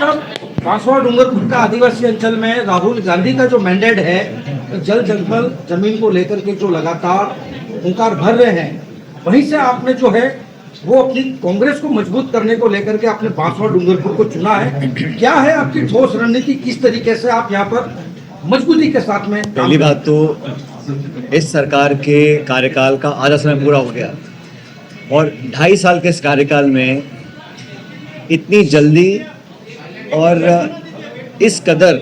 साहब, बांसवाड़ा डूंगरपुर का आदिवासी अंचल में राहुल गांधी का जो मैंडेट है, जल जंगल जमीन को लेकर के जो लगातार हुंकार भर रहे हैं, वहीं से आपने जो है वो अपनी कांग्रेस को मजबूत करने को लेकर के आपने बांसवाड़ा डूंगरपुर को चुना है। क्या है आपकी ठोस रणनीति, किस तरीके से आप यहाँ पर मजबूती के साथ में? पहली बात तो इस सरकार के कार्यकाल का आधा समय पूरा हो गया और 2.5 साल के इस कार्यकाल में इतनी जल्दी और इस कदर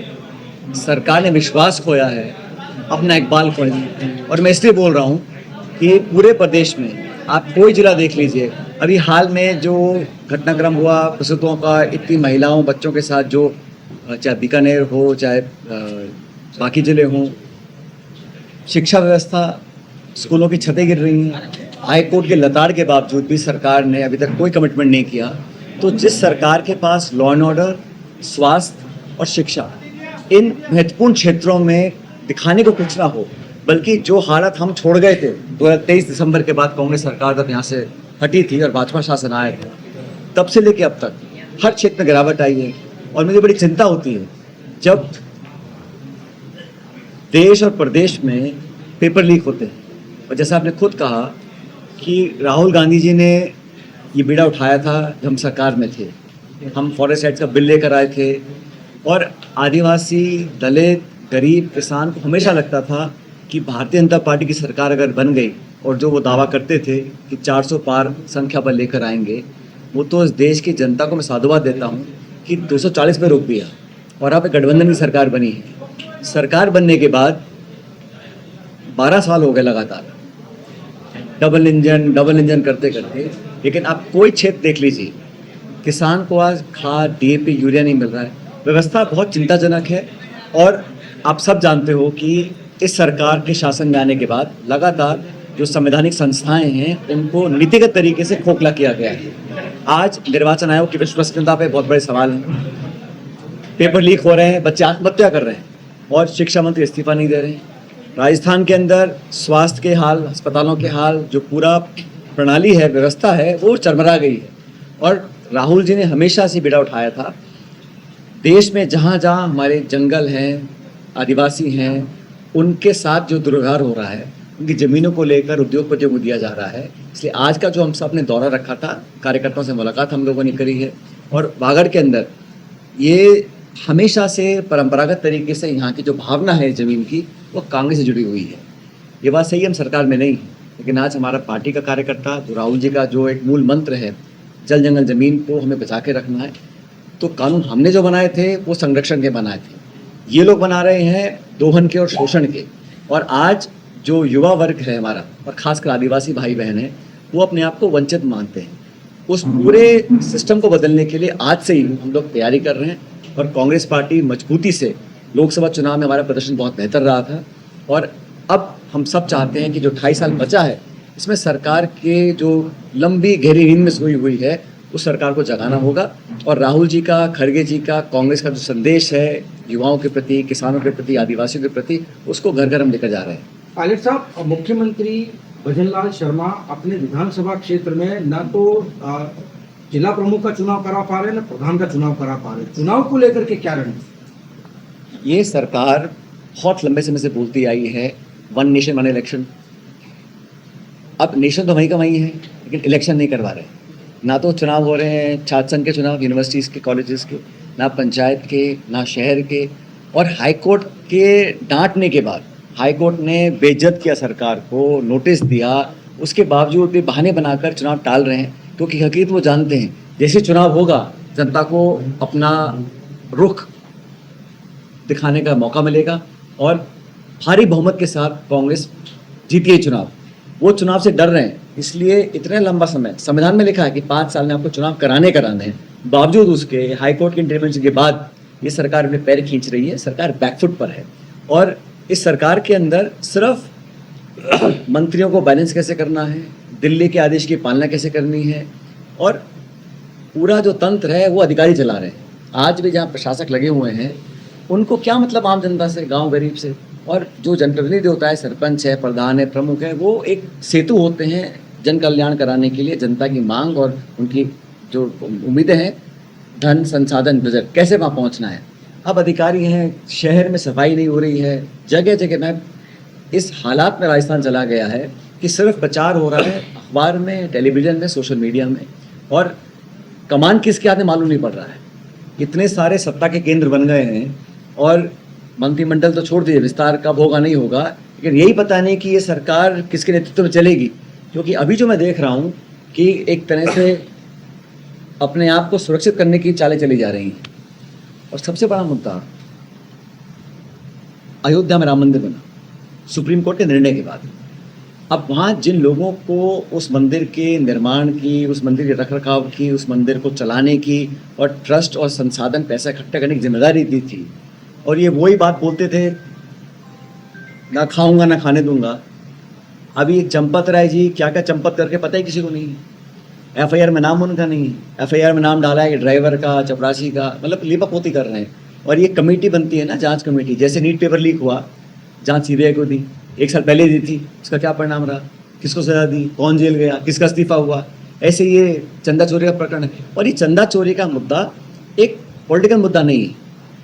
सरकार ने विश्वास खोया है, अपना इकबाल खोया। और मैं इसलिए बोल रहा हूँ कि पूरे प्रदेश में आप कोई जिला देख लीजिए, अभी हाल में जो घटनाक्रम हुआ प्रसूतों का, इतनी महिलाओं बच्चों के साथ, जो चाहे बीकानेर हो चाहे बाकी ज़िले हों, शिक्षा व्यवस्था, स्कूलों की छतें गिर रही हैं, हाई कोर्ट के लताड़ के बावजूद भी सरकार ने अभी तक कोई कमिटमेंट नहीं किया। तो जिस सरकार के पास लॉ एंड ऑर्डर, स्वास्थ्य और शिक्षा, इन महत्वपूर्ण क्षेत्रों में दिखाने को कुछ ना हो, बल्कि जो हालत हम छोड़ गए थे 2023 दिसंबर के बाद कांग्रेस सरकार जब यहाँ से हटी थी और भाजपा शासन आया था, तब से लेके अब तक हर क्षेत्र में गिरावट आई है। और मुझे बड़ी चिंता होती है जब देश और प्रदेश में पेपर लीक होते हैं। और जैसा आपने खुद कहा कि राहुल गांधी जी ने ये बीड़ा उठाया था जब हम सरकार में थे, हम फॉरेस्ट एक्ट का बिल लेकर आए थे और आदिवासी, दलित, गरीब, किसान को हमेशा लगता था कि भारतीय जनता पार्टी की सरकार अगर बन गई और जो वो दावा करते थे कि 400 पार संख्या पर लेकर आएंगे, वो तो इस देश की जनता को मैं साधुवाद देता हूँ कि 240 पे रोक दिया और अब गठबंधन की सरकार बनी है। सरकार बनने के बाद 12 साल हो गए लगातार डबल इंजन करते करते, लेकिन आप कोई क्षेत्र देख लीजिए, किसान को आज खाद, डीएपी, यूरिया नहीं मिल रहा है। व्यवस्था बहुत चिंताजनक है। और आप सब जानते हो कि इस सरकार के शासन में आने के बाद लगातार जो संवैधानिक संस्थाएं हैं उनको नीतिगत तरीके से खोखला किया गया है। आज निर्वाचन आयोग की विश्वसनीयता पे बहुत बड़े सवाल हैं, पेपर लीक हो रहे हैं, बच्चे आत्महत्या कर रहे हैं और शिक्षा मंत्री इस्तीफा नहीं दे रहे हैं। राजस्थान के अंदर स्वास्थ्य के हाल, अस्पतालों के हाल, जो पूरा प्रणाली है, व्यवस्था है, वो चरमरा गई है। और राहुल जी ने हमेशा से बीड़ा उठाया था, देश में जहाँ जहाँ हमारे जंगल हैं, आदिवासी हैं, उनके साथ जो दुर्व्यवहार हो रहा है, उनकी ज़मीनों को लेकर उद्योगपतियों को दिया जा रहा है। इसलिए आज का जो हम सब ने दौरा रखा था, कार्यकर्ताओं से मुलाकात हम लोगों ने करी है और वागड़ के अंदर ये हमेशा से परंपरागत तरीके से यहाँ की जो भावना है ज़मीन की, वो कांग्रेस से जुड़ी हुई है। ये बात सही है, हम सरकार में नहीं, लेकिन आज हमारा पार्टी का कार्यकर्ता, जो राहुल जी का जो एक मूल मंत्र है, जल जंगल ज़मीन को हमें बचा के रखना है, तो कानून हमने जो बनाए थे वो संरक्षण के बनाए थे। ये लोग बना रहे हैं दोहन के और शोषण के। और आज जो युवा वर्ग है हमारा, और खासकर आदिवासी भाई बहन है, वो अपने आप को वंचित मानते हैं। उस पूरे सिस्टम को बदलने के लिए आज से ही हम लोग तैयारी कर रहे हैं। और कांग्रेस पार्टी मजबूती से, लोकसभा चुनाव में हमारा प्रदर्शन बहुत बेहतर रहा था और अब हम सब चाहते हैं कि जो 2.5 साल बचा है, इसमें सरकार के जो लंबी गहरी नींद में सोई हुई है, उस सरकार को जगाना होगा। और राहुल जी का, खड़गे जी का, कांग्रेस का जो संदेश है युवाओं के प्रति, किसानों के प्रति, आदिवासियों के प्रति, उसको घर घर हम लेकर जा रहे हैं। पायलट साहब, मुख्यमंत्री भजनलाल शर्मा अपने विधानसभा क्षेत्र में न तो जिला प्रमुख का चुनाव करा पा रहे, न प्रधान का चुनाव करा पा रहे। चुनाव को लेकर के क्या रणनीति? ये सरकार बहुत लंबे समय से बोलती आई है, वन नेशन वन इलेक्शन। अब नेशन तो वहीं का वहीं है, लेकिन इलेक्शन नहीं करवा रहे। ना तो चुनाव हो रहे हैं छात्र संघ के चुनाव, यूनिवर्सिटीज़ के, कॉलेजेस के, ना पंचायत के, ना शहर के। और हाई कोर्ट के डांटने के बाद हाई कोर्ट ने बेइज्जत किया सरकार को, नोटिस दिया, उसके बावजूद भी बहाने बनाकर चुनाव टाल रहे हैं। क्योंकि हकीकत वो जानते हैं, जैसे चुनाव होगा जनता को अपना रुख दिखाने का मौका मिलेगा और भारी बहुमत के साथ कांग्रेस जीती है चुनाव। वो चुनाव से डर रहे हैं, इसलिए इतने लंबा समय, संविधान में लिखा है कि 5 साल में आपको चुनाव कराने हैं, बावजूद उसके हाई कोर्ट के इंटरवेंशन के बाद ये सरकार अपने पैर खींच रही है। सरकार बैकफुट पर है और इस सरकार के अंदर सिर्फ मंत्रियों को बैलेंस कैसे करना है, दिल्ली के आदेश की पालना कैसे करनी है, और पूरा जो तंत्र है वो अधिकारी चला रहे हैं। आज भी जहाँ प्रशासक लगे हुए हैं, उनको क्या मतलब आम जनता से, गांव गरीब से। और जो जनप्रतिनिधि होता है, सरपंच है, प्रधान है, प्रमुख है, वो एक सेतु होते हैं जन कल्याण कराने के लिए, जनता की मांग और उनकी जो उम्मीदें हैं धन संसाधन बजट कैसे वहाँ पहुँचना है। अब अधिकारी हैं, शहर में सफाई नहीं हो रही है, जगह जगह मैं इस हालात में राजस्थान चला गया है कि सिर्फ प्रचार हो रहा है अखबार में, टेलीविज़न में, सोशल मीडिया में, और कमान किसके हाथ में मालूम नहीं पड़ रहा है। इतने सारे सत्ता के केंद्र बन गए हैं और मंत्रिमंडल तो छोड़ दीजिए, विस्तार कब होगा नहीं होगा, लेकिन यही पता नहीं कि ये सरकार किसके नेतृत्व में चलेगी। क्योंकि अभी जो मैं देख रहा हूँ कि एक तरह से अपने आप को सुरक्षित करने की चालें चली जा रही हैं। और सबसे बड़ा मुद्दा, अयोध्या में राम मंदिर बना सुप्रीम कोर्ट के निर्णय के बाद। अब वहाँ जिन लोगों को उस मंदिर के निर्माण की, उस मंदिर के रखरखाव की, उस मंदिर को चलाने की और ट्रस्ट और संसाधन पैसा इकट्ठा करने की जिम्मेदारी दी थी, और ये वही बात बोलते थे, ना खाऊंगा ना खाने दूंगा। अभी एक चंपत राय जी क्या क्या चंपत करके पता ही किसी को नहीं है। एफआईआर में नाम उनका नहीं है, एफआईआर में नाम डाला है कि ड्राइवर का, चपरासी का, मतलब लीपापोती कर रहे हैं। और ये कमेटी बनती है ना, जांच कमेटी, जैसे नीट पेपर लीक हुआ, जांच सीबीआई को दी, 1 साल पहले दी थी, उसका क्या परिणाम रहा, किसको सजा दी, कौन जेल गया, किसका इस्तीफा हुआ। ऐसे ये चंदा चोरी का प्रकरण है। और ये चंदा चोरी का मुद्दा एक पॉलिटिकल मुद्दा नहीं है।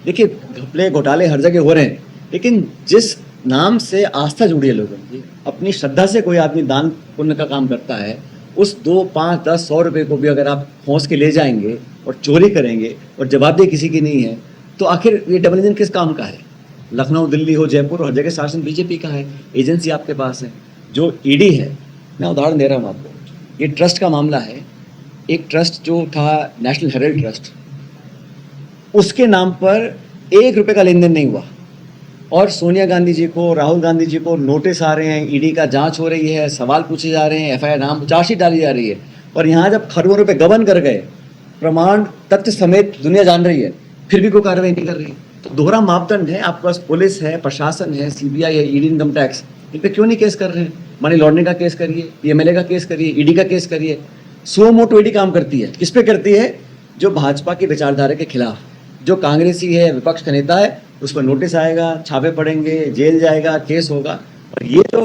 देखिए, घपले घोटाले हर जगह हो रहे हैं, लेकिन जिस नाम से आस्था जुड़ी है लोगों की, अपनी श्रद्धा से कोई आदमी दान पुण्य का काम करता है, उस 2, 5, 10, 100 रुपये को भी अगर आप खोस के ले जाएंगे और चोरी करेंगे और जवाबदेही किसी की नहीं है, तो आखिर ये डबल इंजन किस काम का है। लखनऊ, दिल्ली हो, जयपुर, हर जगह शासन बीजेपी का है, एजेंसी आपके पास है। जो ईडी है, मैं उदाहरण दे रहा हूँ आपको, ये ट्रस्ट का मामला है। एक ट्रस्ट जो था नेशनल हेराल्ड ट्रस्ट, उसके नाम पर 1 रुपये का लेन देन नहीं हुआ, और सोनिया गांधी जी को, राहुल गांधी जी को नोटिस आ रहे हैं, ईडी का जांच हो रही है, सवाल पूछे जा रहे हैं, एफआईआर नाम चार्जशीट डाली जा रही है। और यहाँ जब खरबों रुपये गबन कर गए, प्रमाण तथ्य समेत दुनिया जान रही है, फिर भी कोई कार्रवाई नहीं कर रही। तो दोहरा मापदंड है, आपके पास पुलिस है, प्रशासन है, सीबीआई है, ईडी, इनकम टैक्स, इन पे क्यों नहीं केस कर रहे हैं। मनी लॉन्ड्रिंग का केस करिए, पीएमएलए का केस करिए, ईडी का केस करिए। सो मोटो ईडी काम करती है, किस पे करती है, जो भाजपा की विचारधारा के खिलाफ, जो कांग्रेसी है, विपक्ष का नेता है, उस पर नोटिस आएगा, छापे पड़ेंगे, जेल जाएगा, केस होगा। और ये जो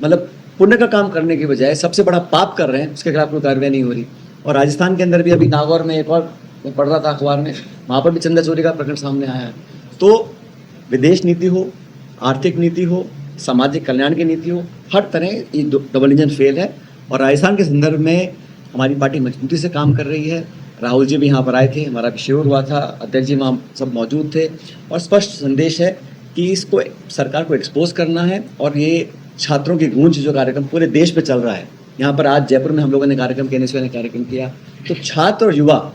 मतलब पुण्य का काम करने की बजाय सबसे बड़ा पाप कर रहे हैं, उसके खिलाफ कोई कार्रवाई नहीं हो रही। और राजस्थान के अंदर भी अभी नागौर में एक और मैं पढ़ रहा था अखबार में, वहाँ पर भी चंदा चोरी का प्रकरण सामने आया है। तो विदेश नीति हो, आर्थिक नीति हो, सामाजिक कल्याण की नीति हो, हर तरह ये डबल इंजन फेल है। और राजस्थान के संदर्भ में हमारी पार्टी मजबूती से काम कर रही है। राहुल जी भी यहाँ पर आए थे, हमारा अभिषेक हुआ था, अध्यक्ष जी वहाँ सब मौजूद थे, और स्पष्ट संदेश है कि इसको सरकार को एक्सपोज करना है। और ये छात्रों की गूंज जो कार्यक्रम पूरे देश में चल रहा है, यहाँ पर आज जयपुर में हम लोगों ने कार्यक्रम, केएनएसयूआई ने कार्यक्रम किया, तो छात्र और युवा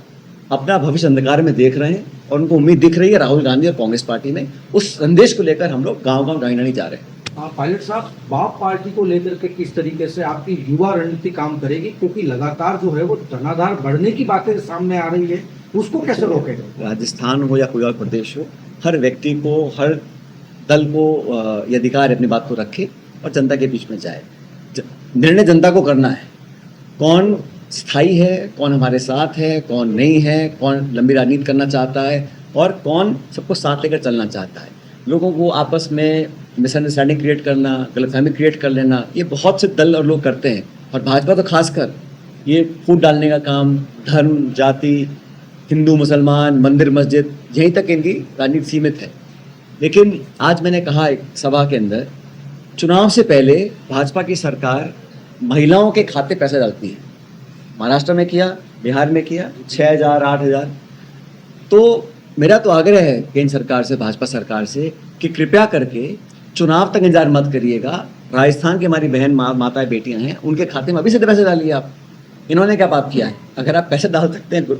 अपना भविष्य अंधकार में देख रहे हैं और उनको उम्मीद दिख रही है राहुल गांधी और कांग्रेस पार्टी में। उस संदेश को लेकर हम लोग गाँव-गाँव, डाणी-डाणी जा रहे हैं। पायलट साहब, बाप पार्टी को लेकर के किस तरीके से आपकी युवा रणनीति काम करेगी, क्योंकि लगातार जो है वो धनाधार बढ़ने की बातें सामने आ रही है, उसको कैसे रोकेगा? राजस्थान हो या कोई और प्रदेश हो, हर व्यक्ति को, हर दल को ये अधिकार है अपनी बात को रखे और जनता के बीच में जाए। निर्णय जनता को करना है, कौन स्थायी है, कौन हमारे साथ है, कौन नहीं है, कौन लंबी राजनीति करना चाहता है और कौन सबको साथ लेकर चलना चाहता है। लोगों को आपस में मिसअंडरस्टैंडिंग क्रिएट करना, गलतफहमी क्रिएट कर लेना, ये बहुत से दल और लोग करते हैं। और भाजपा तो खासकर ये फूट डालने का काम, धर्म, जाति, हिंदू, मुसलमान, मंदिर, मस्जिद, यहीं तक इनकी राजनीति सीमित है। लेकिन आज मैंने कहा एक सभा के अंदर, चुनाव से पहले भाजपा की सरकार महिलाओं के खाते पैसे डालती है। महाराष्ट्र में किया, बिहार में किया, 6,000, 8,000। तो मेरा तो आग्रह है केंद्र सरकार से, भाजपा सरकार से, कि कृपया करके चुनाव तक इंतजार मत करिएगा। राजस्थान की हमारी बहन माताएं, बेटियां हैं, उनके खाते में अभी से पैसे डालिए आप। इन्होंने क्या पाप किया है? अगर आप पैसे डाल सकते हैं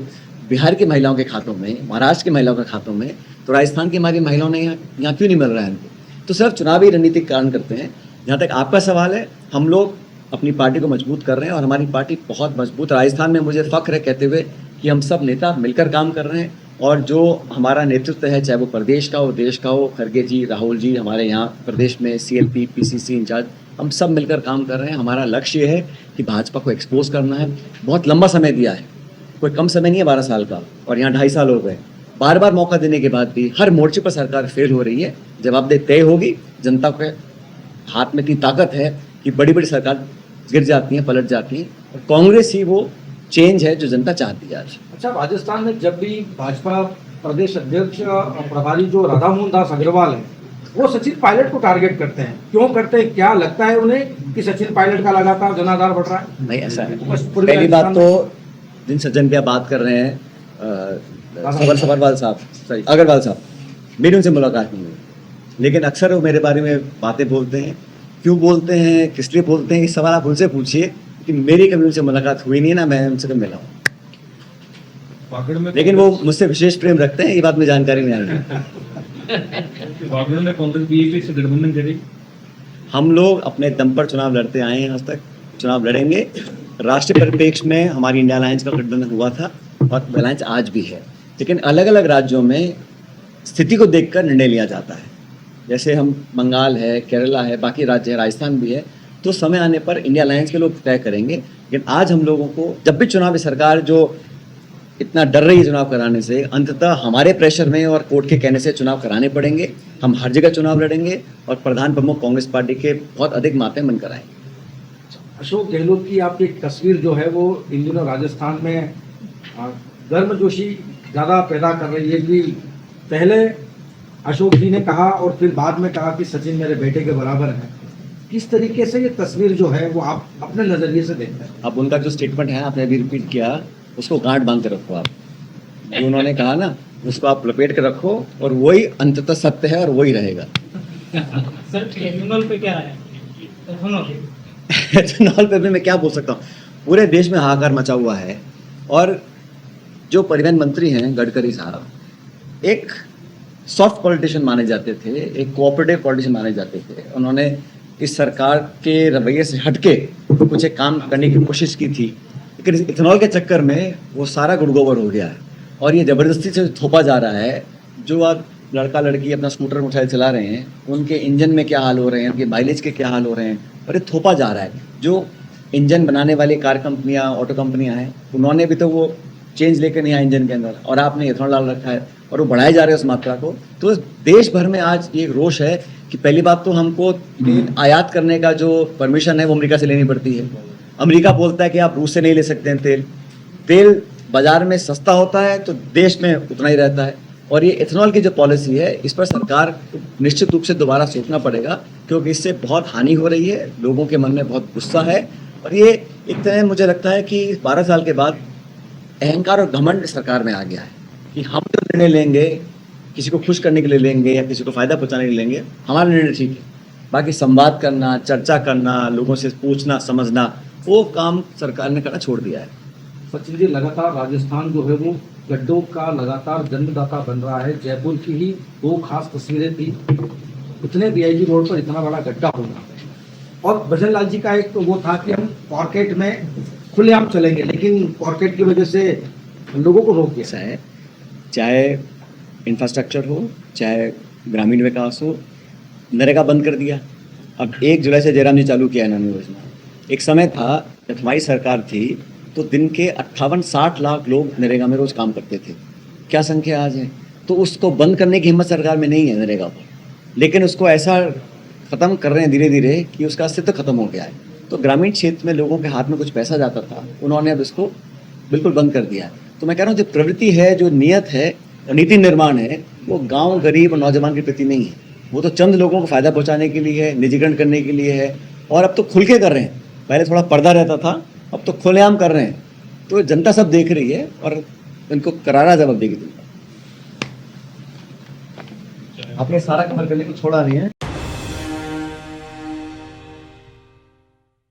बिहार की महिलाओं के खातों में, महाराष्ट्र की महिलाओं के खातों में, तो राजस्थान की हमारी महिलाओं ने यहाँ क्यों नहीं मिल रहा है इनको? तो सिर्फ चुनावी रणनीतिक कारण करते हैं। जहाँ तक आपका सवाल है, हम लोग अपनी पार्टी को मजबूत कर रहे हैं और हमारी पार्टी बहुत मजबूत। राजस्थान में मुझे फ़ख्र है कहते हुए कि हम सब नेता मिलकर काम कर रहे हैं, और जो हमारा नेतृत्व है, चाहे वो प्रदेश का हो, देश का हो, खड़गे जी, राहुल जी, हमारे यहाँ प्रदेश में CLP, PCC इंचार्ज, हम सब मिलकर काम कर रहे हैं। हमारा लक्ष्य ये है कि भाजपा को एक्सपोज करना है। बहुत लंबा समय दिया है, कोई कम समय नहीं है, 12 साल का, और यहाँ 2.5 साल हो गए। बार बार मौका देने के बाद भी हर मोर्चे पर सरकार फेल हो रही है। जवाबदेही तय होगी, जनता के हाथ में इतनी ताकत है कि बड़ी बड़ी सरकार गिर जाती हैं, पलट जाती हैं, और कांग्रेस ही वो चेंज है जो जनता चाहती है आज। अच्छा, राजस्थान में जब भी भाजपा प्रदेश अध्यक्ष प्रभारी जो राधा मोहन दास अग्रवाल है, वो सचिन पायलट को टारगेट करते हैं, क्यों करते हैं? क्या लगता है उन्हें कि सचिन पायलट का लगातार जनाधार बढ़ रहा है? नहीं, ऐसा है। बस पूरी पहली बात राजस्थान तो जिन सज्जन पे आप बात कर रहे हैं, अग्रवाल साहब, मेरी उनसे मुलाकात नहीं हुई, लेकिन अक्सर वो मेरे बारे में बातें बोलते हैं। क्यों बोलते हैं, किस लिए बोलते हैं, इस सवाल आप उनसे पूछिए, कि मेरी कभी उनसे मुलाकात हुई नहीं ना मैं उनसे कभी मिला हूँ। लेकिन वो मुझसे विशेष प्रेम रखते हैं, ये बात में जानकारी नहीं आई। वागड़ में कांग्रेस बीजेपी से गठबंधन करेगी। हम लोग अपने दम पर चुनाव लड़ते आए हैं, आज तक चुनाव लड़ेंगे। राष्ट्रीय परिप्रेक्ष्य में हमारी इंडिया अलायंस का गठबंधन हुआ था और अलायंस आज भी है, लेकिन अलग अलग राज्यों में स्थिति को देखकर निर्णय लिया जाता है। जैसे हम बंगाल है, केरला है, बाकी राज्य है, राजस्थान भी है, तो समय आने पर इंडिया अलायंस के लोग तय करेंगे। लेकिन आज हम लोगों को जब भी चुनावी सरकार जो इतना डर रही है चुनाव कराने से, अंततः हमारे प्रेशर में और कोर्ट के कहने से चुनाव कराने पड़ेंगे। हम हर जगह चुनाव लड़ेंगे और प्रधान प्रमुख कांग्रेस पार्टी के बहुत अधिक माते बनकर आएंगे। अशोक गहलोत की आपकी तस्वीर जो है वो इन दिनों राजस्थान में गर्मजोशी ज़्यादा पैदा कर रही है कि पहले अशोक जी ने कहा और फिर बाद में कहा कि सचिन मेरे बेटे के बराबर है। किस तरीके से ये तस्वीर जो है वो आप अपने नज़रिए से देखते हैं? अब उनका जो स्टेटमेंट है आपने अभी रिपीट किया, उसको गांठ बांध के रखो। आप जो उन्होंने कहा ना, उसको आप लपेट के रखो और वही अंततः सत्य है और वही रहेगा। सर ट्रिब्यूनल पे क्या है? एथेनॉल पे भी मैं क्या बोल सकता हूँ, पूरे देश में हाहाकार मचा हुआ है। और जो परिवहन मंत्री हैं गडकरी साहब, एक सॉफ्ट पॉलिटिशियन माने जाते थे, एक कोऑपरेटिव पॉलिटिशियन माने जाते थे। उन्होंने इस सरकार के रवैये से हटके कुछ एक काम करने की कोशिश की थी, लेकिन इथेनॉल के चक्कर में वो सारा गुड़गोबर हो गया है और ये ज़बरदस्ती से थोपा जा रहा है। जो आप लड़का लड़की अपना स्कूटर मोटर चला रहे हैं, उनके इंजन में क्या हाल हो रहे हैं, उनके माइलेज के क्या हाल हो रहे हैं, और ये थोपा जा रहा है। जो इंजन बनाने वाली कार कंपनियां, ऑटो कंपनियां हैं, उन्होंने भी तो वो चेंज लेकर नहीं आया इंजन के अंदर, और आपने इथेनॉल डाल रखा है और वो बढ़ाए जा रहे हैं उस मात्रा को। तो देश भर में आज ये रोष है कि पहली बात तो हमको तेल आयात करने का जो परमिशन है वो अमेरिका से लेनी पड़ती है। अमेरिका बोलता है कि आप रूस से नहीं ले सकते हैं तेल बाजार में सस्ता होता है तो देश में उतना ही रहता है। और ये इथेनॉल की जो पॉलिसी है, इस पर सरकार को निश्चित रूप से दोबारा सोचना पड़ेगा, क्योंकि इससे बहुत हानि हो रही है, लोगों के मन में बहुत गुस्सा है। और ये एक तरह मुझे लगता है कि 12 साल के बाद अहंकार और घमंड सरकार में आ गया है कि हम जो निर्णय लेंगे किसी को खुश करने के लिए लेंगे या किसी को फ़ायदा पहुंचाने के लिए लेंगे, हमारा निर्णय ठीक है। बाकी संवाद करना, चर्चा करना, लोगों से पूछना समझना, वो काम सरकार ने करना छोड़ दिया है। सचिन जी, लगातार राजस्थान जो है वो गड्ढों का लगातार जन्मदाता बन रहा है। जयपुर की ही 2 खास तस्वीरें थी, इतने बीआईजी रोड पर इतना बड़ा गड्ढा होना, और भजन लाल जी का एक तो वो था कि हम पॉकेट में खुलेआम चलेंगे, लेकिन पॉकेट की वजह से लोगों को रोक दिया। ऐसा है, चाहे इंफ्रास्ट्रक्चर हो, चाहे ग्रामीण विकास हो, नरेगा बंद कर दिया। अब 1 जुलाई से जयराम जी चालू किया इन्होंने योजना। एक समय था जब हमारी सरकार थी तो दिन के 58-60 लाख लोग नरेगा में रोज काम करते थे। क्या संख्या आज है? तो उसको बंद करने की हिम्मत सरकार में नहीं है नरेगा पर, लेकिन उसको ऐसा ख़त्म कर रहे हैं धीरे धीरे कि उसका अस्तित्व खत्म हो गया है। तो ग्रामीण क्षेत्र में लोगों के हाथ में कुछ पैसा जाता था, उन्होंने अब इसको बिल्कुल बंद कर दिया है। तो मैं कह रहा हूँ जो प्रवृत्ति है, जो नियत है, नीति निर्माण है, वो गाँव गरीब और नौजवान के प्रति नहीं है। वो तो चंद लोगों को फ़ायदा पहुँचाने के लिए है, निजीकरण करने के लिए है। और अब तो खुल के कर रहे हैं, पहले थोड़ा पर्दा रहता था, अब तो खुलेआम कर रहे हैं। तो जनता सब देख रही है और इनको करारा जवाब देगी जनता। आपने सारा कमर करने को छोड़ा नहीं है।